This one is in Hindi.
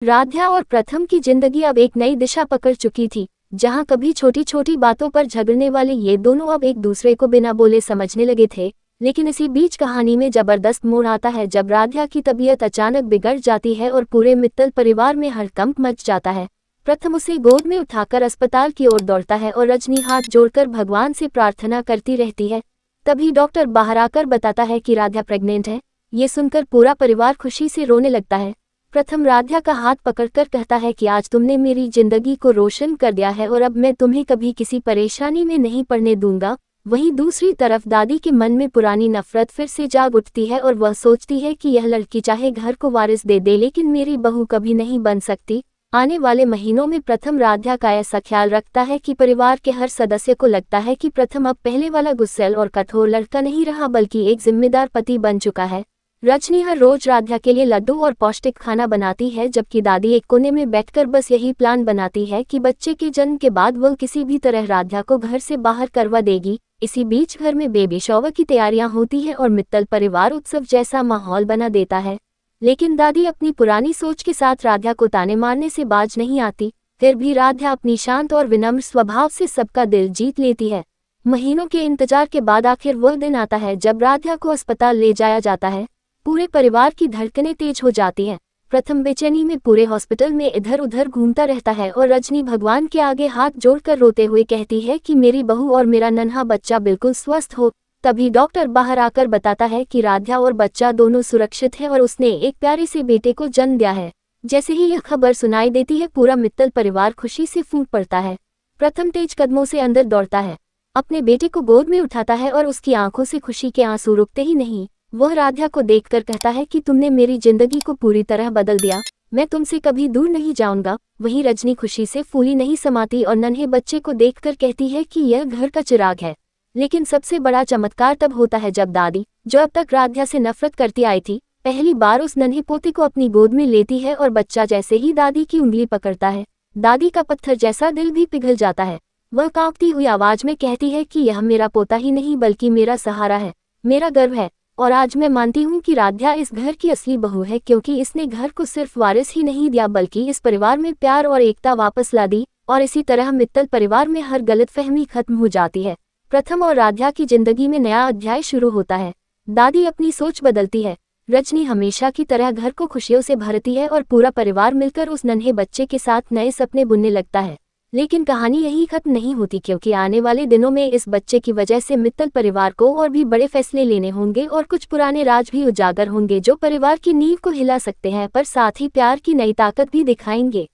राध्या और प्रथम की जिंदगी अब एक नई दिशा पकड़ चुकी थी, जहां कभी छोटी छोटी बातों पर झगड़ने वाले ये दोनों अब एक दूसरे को बिना बोले समझने लगे थे। लेकिन इसी बीच कहानी में जबरदस्त मोड़ आता है जब राध्या की तबीयत अचानक बिगड़ जाती है और पूरे मित्तल परिवार में हड़कंप मच जाता है। प्रथम उसे गोद में उठाकर अस्पताल की ओर दौड़ता है और रजनी हाथ जोड़कर भगवान से प्रार्थना करती रहती है। तभी डॉक्टर बाहर आकर बताता है कि राध्या प्रेग्नेंट है। ये सुनकर पूरा परिवार खुशी से रोने लगता है। प्रथम राध्या का हाथ पकड़कर कहता है कि आज तुमने मेरी जिंदगी को रोशन कर दिया है और अब मैं तुम्हें कभी किसी परेशानी में नहीं पड़ने दूंगा। वहीं दूसरी तरफ दादी के मन में पुरानी नफरत फिर से जाग उठती है और वह सोचती है कि यह लड़की चाहे घर को वारिस दे दे लेकिन मेरी बहू कभी नहीं बन सकती। आने वाले महीनों में प्रथम राध्या का ऐसा ख्याल रखता है कि परिवार के हर सदस्य को लगता है कि प्रथम अब पहले वाला गुस्सैल और कठोर लड़का नहीं रहा बल्कि एक जिम्मेदार पति बन चुका है। रजनी हर रोज राध्या के लिए लड्डू और पौष्टिक खाना बनाती है, जबकि दादी एक कोने में बैठकर बस यही प्लान बनाती है कि बच्चे के जन्म के बाद वह किसी भी तरह राध्या को घर से बाहर करवा देगी। इसी बीच घर में बेबी शॉवर की तैयारियां होती हैं और मित्तल परिवार उत्सव जैसा माहौल बना देता है। लेकिन दादी अपनी पुरानी सोच के साथ राध्या को ताने मारने से बाज नहीं आती। फिर भी राध्या अपनी शांत और विनम्र स्वभाव से सबका दिल जीत लेती है। महीनों के इंतजार के बाद आखिर वह दिन आता है जब राध्या को अस्पताल ले जाया जाता है। पूरे परिवार की धड़कनें तेज हो जाती हैं। प्रथम बेचैनी में पूरे हॉस्पिटल में इधर उधर घूमता रहता है और रजनी भगवान के आगे हाथ जोड़कर रोते हुए कहती है कि मेरी बहू और मेरा नन्हा बच्चा बिल्कुल स्वस्थ हो। तभी डॉक्टर बाहर आकर बताता है कि राध्या और बच्चा दोनों सुरक्षित है और उसने एक प्यारे से बेटे को जन्म दिया है। जैसे ही यह खबर सुनाई देती है पूरा मित्तल परिवार खुशी से फूट पड़ता है। प्रथम तेज कदमों से अंदर दौड़ता है, अपने बेटे को गोद में उठाता है और उसकी आंखों से खुशी के आंसू रुकते ही नहीं। वह राध्या को देखकर कहता है कि तुमने मेरी जिंदगी को पूरी तरह बदल दिया, मैं तुमसे कभी दूर नहीं जाऊंगा। वहीं रजनी खुशी से फूली नहीं समाती और नन्हे बच्चे को देखकर कहती है कि यह घर का चिराग है। लेकिन सबसे बड़ा चमत्कार तब होता है जब दादी, जो अब तक राध्या से नफरत करती आई थी, पहली बार उस नन्हे पोते को अपनी गोद में लेती है और बच्चा जैसे ही दादी की उंगली पकड़ता है, दादी का पत्थर जैसा दिल भी पिघल जाता है। वह कांपती हुई आवाज में कहती है कि यह मेरा पोता ही नहीं बल्कि मेरा सहारा है, मेरा गर्व है। और आज मैं मानती हूँ कि राध्या इस घर की असली बहू है, क्योंकि इसने घर को सिर्फ वारिस ही नहीं दिया बल्कि इस परिवार में प्यार और एकता वापस ला दी। और इसी तरह मित्तल परिवार में हर गलतफहमी खत्म हो जाती है। प्रथम और राध्या की जिंदगी में नया अध्याय शुरू होता है। दादी अपनी सोच बदलती है, रजनी हमेशा की तरह घर को खुशियों से भरती है और पूरा परिवार मिलकर उस नन्हे बच्चे के साथ नए सपने बुनने लगता है। लेकिन कहानी यही खत्म नहीं होती, क्योंकि आने वाले दिनों में इस बच्चे की वजह से मित्तल परिवार को और भी बड़े फैसले लेने होंगे और कुछ पुराने राज भी उजागर होंगे जो परिवार की नींव को हिला सकते हैं, पर साथ ही प्यार की नई ताकत भी दिखाएंगे।